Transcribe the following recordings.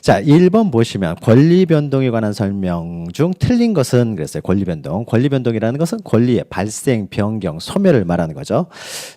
자, 1번 보시면 권리 변동에 관한 설명 중 틀린 것은 그랬어요. 권리 변동. 권리 변동이라는 것은 권리의 발생, 변경, 소멸을 말하는 거죠.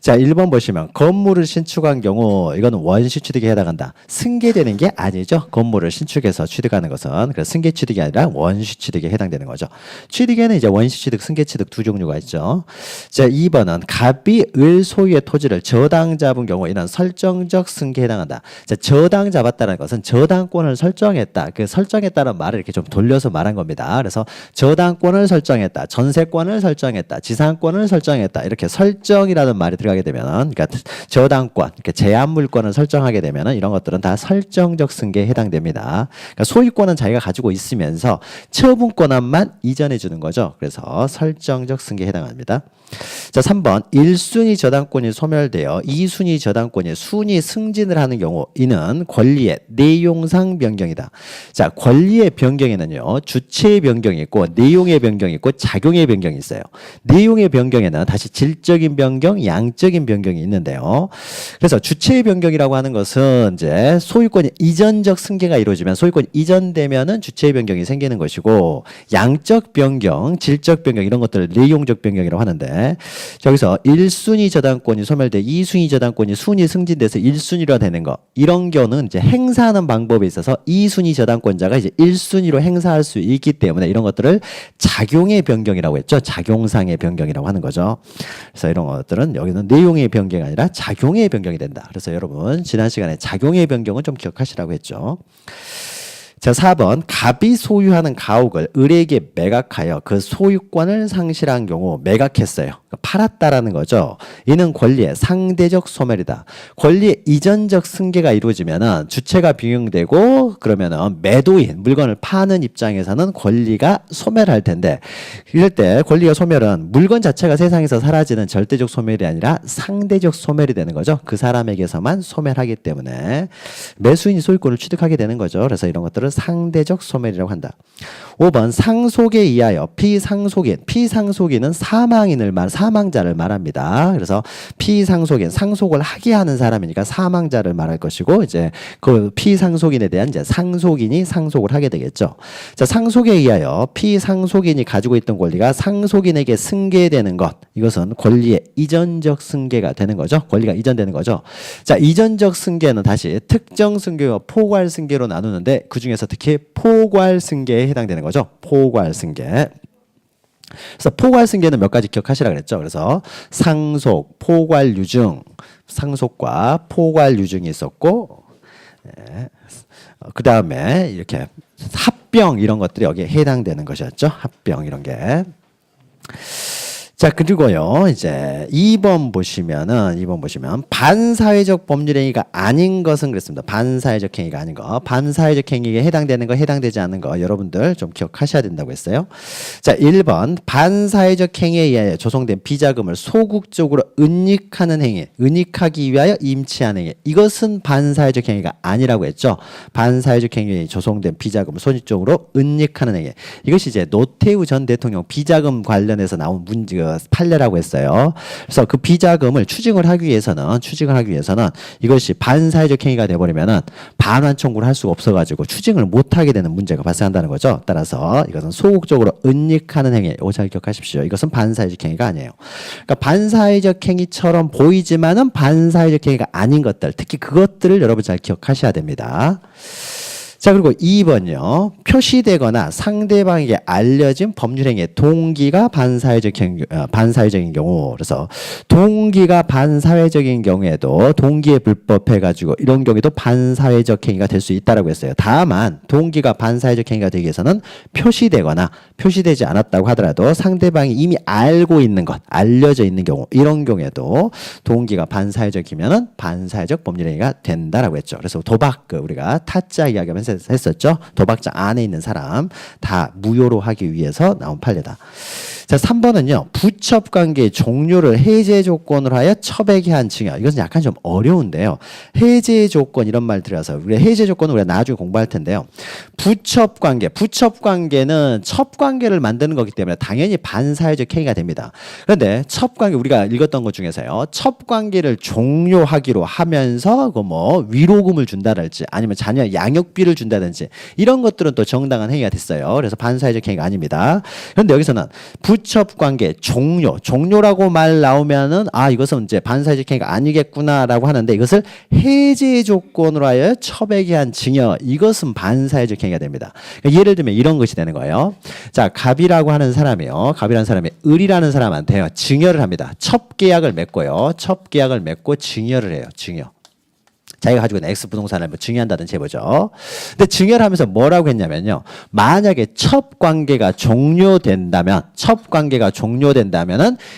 자, 1번 보시면 건물을 신축한 경우 이거는 원시 취득에 해당한다. 승계되는 게 아니죠. 건물을 신축해서 취득하는 것은. 그래서 승계 취득이 아니라 원시 취득에 해당되는 거죠. 취득에는 이제 원시 취득, 승계 취득 두 종류가 있죠. 자, 2번은 갑이 을 소유의 토지를 저당 잡은 경우 이런 설정적 승계에 해당한다. 자, 저당 잡았다는 것은 저당권을 설정했다. 그 설정했다는 말을 이렇게 좀 돌려서 말한 겁니다. 그래서 저당권을 설정했다. 전세권을 설정했다. 지상권을 설정했다. 이렇게 설정이라는 말이 들어가게 되면, 그러니까 저당권, 이렇게 제한 물권을 설정하게 되면 이런 것들은 다 설정적 승계에 해당됩니다. 그러니까 소유권은 자기가 가지고 있으면서 처분권한만 이전해 주는 거죠. 그래서 설정적 승계에 해당합니다. 자, 3번 1순위 저당권이 소멸되어 2순위 저당권이 순위 승진을 하는 경우 이는 권리의 내용상 변경이다. 자, 권리의 변경에는요 주체의 변경이 있고 내용의 변경이 있고 작용의 변경이 있어요. 내용의 변경에는 다시 질적인 변경, 양적인 변경이 있는데요. 그래서 주체의 변경이라고 하는 것은 이제 소유권이 이전적 승계가 이루어지면 소유권이 이전되면은 주체의 변경이 생기는 것이고, 양적 변경, 질적 변경 이런 것들을 내용적 변경이라고 하는데, 저기서 1순위 저당권이 소멸돼 2순위 저당권이 순위 승진돼서 1순위로 되는 거, 이런 경우는 이제 행사하는 방법에 있어서 2순위 저당권자가 이제 1순위로 행사할 수 있기 때문에 이런 것들을 작용의 변경이라고 했죠. 작용상의 변경이라고 하는 거죠. 그래서 이런 것들은 여기는 내용의 변경이 아니라 작용의 변경이 된다. 그래서 여러분 지난 시간에 작용의 변경은 좀 기억하시라고 했죠. 자, 4번 갑이 소유하는 가옥을 을에게 매각하여 그 소유권을 상실한 경우 매각했어요. 팔았다라는 거죠. 이는 권리의 상대적 소멸이다. 권리의 이전적 승계가 이루어지면은 주체가 변경되고 그러면은 매도인, 물건을 파는 입장에서는 권리가 소멸할 텐데, 이럴 때 권리가 소멸은 물건 자체가 세상에서 사라지는 절대적 소멸이 아니라 상대적 소멸이 되는 거죠. 그 사람에게서만 소멸하기 때문에 매수인이 소유권을 취득하게 되는 거죠. 그래서 이런 것들을 상대적 소멸이라고 한다. 5번 상속에 의하여 피상속인은 사망자를 말합니다. 그래서 피상속인, 상속을 하게 하는 사람이니까 사망자를 말할 것이고, 이제 그 피상속인에 대한 이제 상속인이 상속을 하게 되겠죠. 자, 상속에 의하여 피상속인이 가지고 있던 권리가 상속인에게 승계되는 것, 이것은 권리의 이전적 승계가 되는 거죠. 권리가 이전되는 거죠. 자, 이전적 승계는 다시 특정 승계와 포괄 승계로 나누는데 그 중에서 특히 포괄 승계에 해당되는 거죠. 포괄 승계. 그래서 포괄 승계는 몇 가지 기억하시라 그랬죠. 그래서 상속, 포괄 유증, 상속과 포괄 유증이 있었고, 그 다음에 이렇게 합병 이런 것들이 여기에 해당되는 것이었죠. 합병 이런 게. 자, 그리고요, 이제 2번 보시면 반사회적 법률 행위가 아닌 것은 그랬습니다. 반사회적 행위가 아닌 거. 반사회적 행위에 해당되는 거, 해당되지 않는 거 여러분들 좀 기억하셔야 된다고 했어요. 자, 1번 반사회적 행위에 의하여 조성된 비자금을 소극적으로 은닉하는 행위, 은닉하기 위하여 임치하는 행위. 이것은 반사회적 행위가 아니라고 했죠. 반사회적 행위에 조성된 비자금을 소극적으로 은닉하는 행위. 이것이 이제 노태우 전 대통령 비자금 관련해서 나온 문제가 판례라고 했어요. 그래서 그 비자금을 추징을 하기 위해서는 이것이 반사회적 행위가 돼버리면은 반환 청구를 할 수가 없어가지고 추징을 못하게 되는 문제가 발생한다는 거죠. 따라서 이것은 소극적으로 은닉하는 행위, 이거 잘 기억하십시오. 이것은 반사회적 행위가 아니에요. 그러니까 반사회적 행위처럼 보이지만은 반사회적 행위가 아닌 것들, 특히 그것들을 여러분 잘 기억하셔야 됩니다. 자, 그리고 2번요. 표시되거나 상대방에게 알려진 법률행위의 동기가 반사회적인 경우. 그래서 동기가 반사회적인 경우에도 동기에 불법해가지고 이런 경우에도 반사회적 행위가 될 수 있다고 했어요. 다만 동기가 반사회적 행위가 되기 위해서는 표시되거나 표시되지 않았다고 하더라도 상대방이 이미 알고 있는 것, 알려져 있는 경우, 이런 경우에도 동기가 반사회적이면은 반사회적 법률행위가 된다라고 했죠. 그래서 도박, 우리가 타짜 이야기하면서 했었죠. 도박장 안에 있는 사람 다 무효로 하기 위해서 나온 판례다. 자, 3번은요. 부첩관계의 종료를 해제 조건으로 하여 처백이 한 증여. 이것은 약간 좀 어려운데요. 해제 조건 이런 말 들어서 우리 해제 조건은 우리가 나중에 공부할 텐데요. 부첩관계는 첩관계를 만드는 거기 때문에 당연히 반사회적 행위가 됩니다. 그런데 첩관계 우리가 읽었던 것 중에서요. 첩관계를 종료하기로 하면서 그 뭐 위로금을 준다든지 아니면 자녀 양육비를 준다든지 이런 것들은 또 정당한 행위가 됐어요. 그래서 반사회적 행위가 아닙니다. 그런데 여기서는 부첩관계 종료라고 말 나오면은 아 이것은 이제 반사회적 행위가 아니겠구나라고 하는데 이것을 해제 조건으로 하여 처백이 한 증여 이것은 반사회적 행위가 됩니다. 그러니까 예를 들면 이런 것이 되는 거예요. 자 갑이라고 하는 사람이요. 갑이라는 사람이 을이라는 사람한테요. 증여를 합니다. 첩계약을 맺고요. 첩계약을 맺고 증여를 해요. 증여. 자기가 가지고 있는 X 부동산을 뭐 증여한다든지 해보죠. 근데 증여를 하면서 뭐라고 했냐면요. 만약에 첩관계가 종료된다면은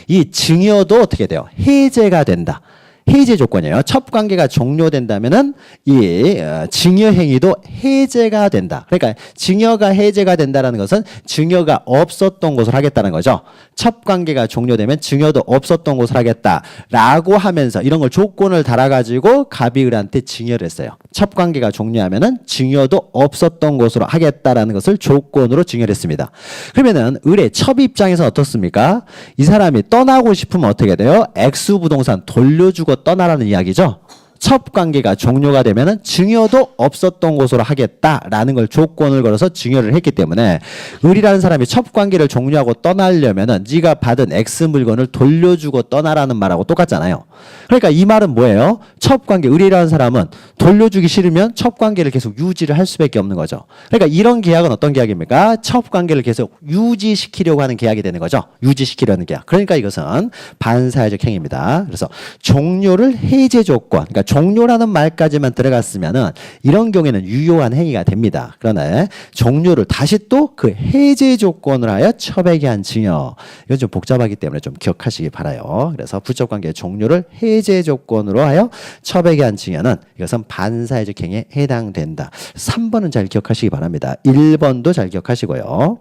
이 증여도 어떻게 돼요? 해제가 된다. 해제 조건이에요. 첩관계가 종료된다면은 이 증여 행위도 해제가 된다. 그러니까 증여가 해제가 된다라는 것은 증여가 없었던 것을 하겠다는 거죠. 첩관계가 종료되면 증여도 없었던 것을 하겠다라고 하면서 이런 걸 조건을 달아가지고 갑이 을한테 증여를 했어요. 첩관계가 종료하면은 증여도 없었던 것으로 하겠다라는 것을 조건으로 증여를 했습니다. 그러면은 을의 첩 입장에서 어떻습니까? 이 사람이 떠나고 싶으면 어떻게 돼요? X 부동산 돌려주고 떠나라는 이야기죠. 첩관계가 종료가 되면은 증여도 없었던 것으로 하겠다라는 걸 조건을 걸어서 증여를 했기 때문에 을이라는 사람이 첩관계를 종료하고 떠나려면은 네가 받은 X 물건을 돌려주고 떠나라는 말하고 똑같잖아요. 그러니까 이 말은 뭐예요? 첩관계 을이라는 사람은 돌려주기 싫으면 첩관계를 계속 유지를 할 수밖에 없는 거죠. 그러니까 이런 계약은 어떤 계약입니까? 첩관계를 계속 유지시키려고 하는 계약이 되는 거죠. 유지시키려는 계약. 그러니까 이것은 반사회적 행위입니다. 그래서 종료를 해제 조건, 그러니까 종료라는 말까지만 들어갔으면은 이런 경우에는 유효한 행위가 됩니다. 그러나 종료를 다시 또 그 해제 조건을 하여 처백이 한 증여. 이건 좀 복잡하기 때문에 좀 기억하시기 바라요. 그래서 부첩관계의 종료를 해제 조건으로 하여 처백이 한 증여는 이것은 반사회적 행위에 해당된다. 3번은 잘 기억하시기 바랍니다. 1번도 잘 기억하시고요.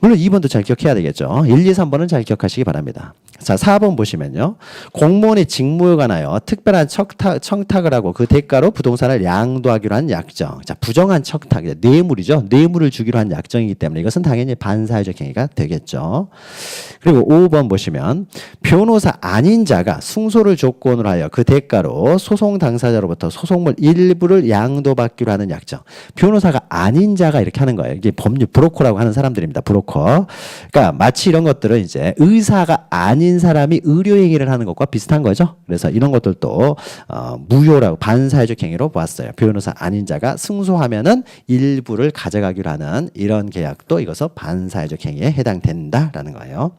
물론 2번도 잘 기억해야 되겠죠. 1, 2, 3번은 잘 기억하시기 바랍니다. 자, 4번 보시면요. 공무원의 직무에 관하여 특별한 청탁을 하고 그 대가로 부동산을 양도하기로 한 약정. 자, 부정한 청탁, 뇌물이죠. 뇌물을 주기로 한 약정이기 때문에 이것은 당연히 반사회적 행위가 되겠죠. 그리고 5번 보시면 변호사 아닌 자가 승소를 조건으로 하여 그 대가로 소송 당사자로부터 소송물 일부를 양도받기로 하는 약정. 변호사가 아닌 자가 이렇게 하는 거예요. 이게 법률 브로커라고 하는 사람들입니다. 브로커. 그러니까 마치 이런 것들은 이제 의사가 아닌 사람이 의료 행위를 하는 것과 비슷한 거죠. 그래서 이런 것들도 무효라고 반사회적 행위로 보았어요. 변호사 아닌 자가 승소하면은 일부를 가져가기로 하는 이런 계약도 이것은 반사회적 행위에 해당된다라는 거예요.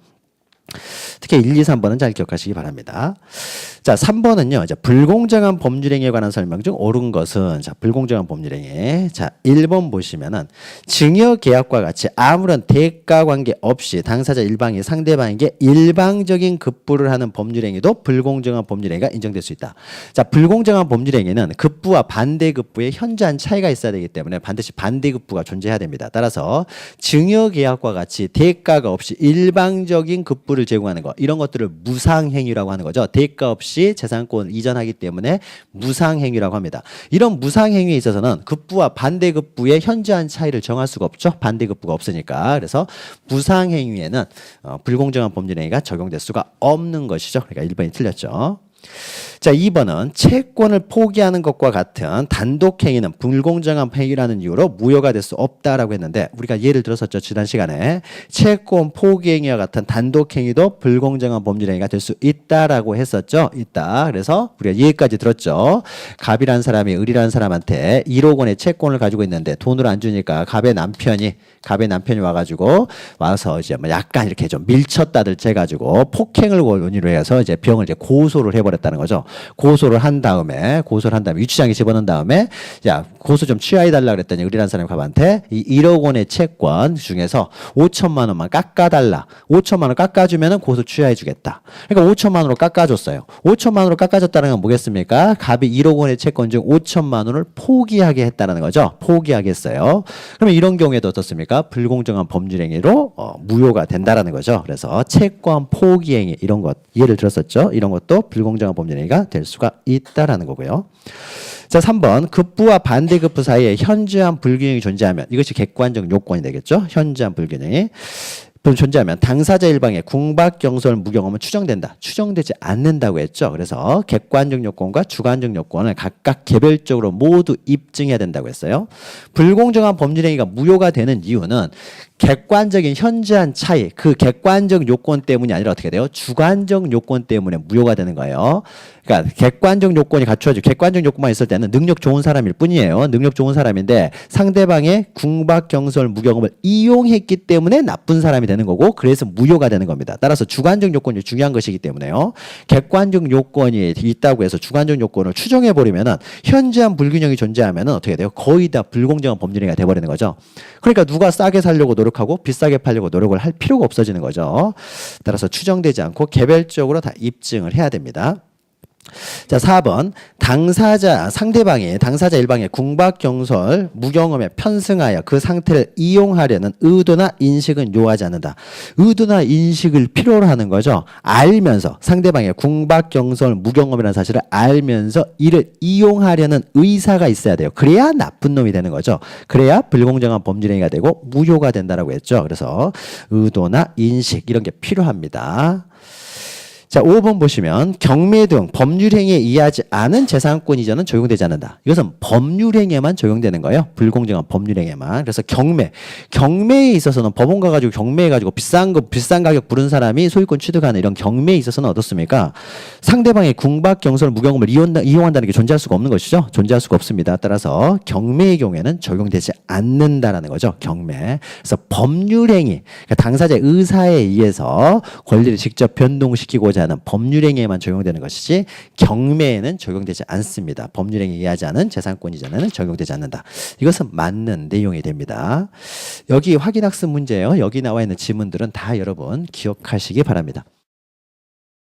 특히 1, 2, 3번은 잘 기억하시기 바랍니다. 자, 3번은요. 이제 불공정한 법률행위에 관한 설명 중 옳은 것은 자, 불공정한 법률행위. 자, 1번 보시면은 증여 계약과 같이 아무런 대가 관계 없이 당사자 일방이 상대방에게 일방적인 급부를 하는 법률행위도 불공정한 법률행위가 인정될 수 있다. 자, 불공정한 법률행위는 급부와 반대급부의 현저한 차이가 있어야 되기 때문에 반드시 반대급부가 존재해야 됩니다. 따라서 증여 계약과 같이 대가가 없이 일방적인 급부를 제공하는 것 이런 것들을 무상행위라고 하는 거죠. 대가 없이 재산권을 이전하기 때문에 무상행위라고 합니다. 이런 무상행위에 있어서는 급부와 반대급부의 현저한 차이를 정할 수가 없죠. 반대급부가 없으니까. 그래서 무상행위에는 불공정한 법률행위가 적용될 수가 없는 것이죠. 그러니까 1번이 틀렸죠. 자, 2번은 채권을 포기하는 것과 같은 단독행위는 불공정한 행위라는 이유로 무효가 될 수 없다라고 했는데 우리가 예를 들었었죠. 지난 시간에 채권 포기행위와 같은 단독행위도 불공정한 법률행위가 될 수 있다라고 했었죠. 있다. 그래서 우리가 여기까지 들었죠. 갑이라는 사람이 을이라는 사람한테 1억 원의 채권을 가지고 있는데 돈을 안 주니까 갑의 남편이 와가지고 와서 이제 뭐 약간 이렇게 좀 밀쳤다들 해가지고 폭행을 원인으로 해서 이제 병을 이제 고소를 해버렸 취해버렸다는 거죠. 고소를 한 다음에 유치장에 집어넣은 다음에 야 고소 좀 취하해달라 그랬더니 의리란 사람이 갑한테 이 1억 원의 채권 중에서 5천만 원만 깎아달라. 5천만 원 깎아주면은 고소 취하해주겠다. 그러니까 5천만 원으로 깎아줬어요. 5천만 원으로 깎아줬다는 건 뭐겠습니까? 갑이 1억 원의 채권 중 5천만 원을 포기하게 했다는 거죠. 포기하게 했어요. 그러면 이런 경우에도 어떻습니까? 불공정한 법률행위로 무효가 된다라는 거죠. 그래서 채권 포기행위 이런 것 예를 들었었죠. 이런 것도 불공정한 법률행위가 될 수가 있다라는 거고요. 자, 3번 급부와 반대급부 사이에 현저한 불균형이 존재하면 이것이 객관적 요건이 되겠죠. 현저한 불균형이 존재하면 당사자 일방의 궁박경솔 무경험은 추정된다. 추정되지 않는다고 했죠. 그래서 객관적 요건과 주관적 요건을 각각 개별적으로 모두 입증해야 된다고 했어요. 불공정한 법률행위가 무효가 되는 이유는 객관적인 현저한 차이, 그 객관적 요건 때문이 아니라 어떻게 돼요? 주관적 요건 때문에 무효가 되는 거예요. 그러니까 객관적 요건이 갖춰지고 객관적 요건만 있을 때는 능력 좋은 사람일 뿐이에요. 능력 좋은 사람인데 상대방의 궁박경솔 무경험을 이용했기 때문에 나쁜 사람이 되는 거고 그래서 무효가 되는 겁니다. 따라서 주관적 요건이 중요한 것이기 때문에요. 객관적 요건이 있다고 해서 주관적 요건을 추정해버리면은 현저한 불균형이 존재하면은 어떻게 돼요? 거의 다 불공정한 법률행위가 돼버리는 거죠. 그러니까 누가 싸게 살려고 노력하고 비싸게 팔려고 노력을 할 필요가 없어지는 거죠. 따라서 추정되지 않고 개별적으로 다 입증을 해야 됩니다. 자, 4번 상대방이 당사자 일방의 궁박경솔 무경험에 편승하여 그 상태를 이용하려는 의도나 인식은 요하지 않는다. 의도나 인식을 필요로 하는 거죠. 알면서 상대방의 궁박경솔 무경험이라는 사실을 알면서 이를 이용하려는 의사가 있어야 돼요. 그래야 나쁜 놈이 되는 거죠. 그래야 불공정한 법률행위가 되고 무효가 된다라고 했죠. 그래서 의도나 인식 이런 게 필요합니다. 자, 5번 보시면 경매 등 법률행위에 의하지 않은 재산권 이전은 적용되지 않는다. 이것은 법률행위에만 적용되는 거예요. 불공정한 법률행위에만. 그래서 경매에 있어서는 법원 가가지고 경매해가지고 비싼 가격 부른 사람이 소유권 취득하는 이런 경매에 있어서는 어떻습니까? 상대방의 궁박경솔 무경험을 이용한다는 게 존재할 수가 없는 것이죠. 존재할 수가 없습니다. 따라서 경매의 경우에는 적용되지 않는다라는 거죠. 경매. 그래서 법률행위, 그러니까 당사자의 의사에 의해서 권리를 직접 변동시키고자 하는 법률행위에만 적용되는 것이지 경매에는 적용되지 않습니다. 법률행위에 의하지 않은 재산권 이전에는 적용되지 않는다. 이것은 맞는 내용이 됩니다. 여기 확인학습 문제예요. 여기 나와 있는 지문들은 다 여러분 기억하시기 바랍니다.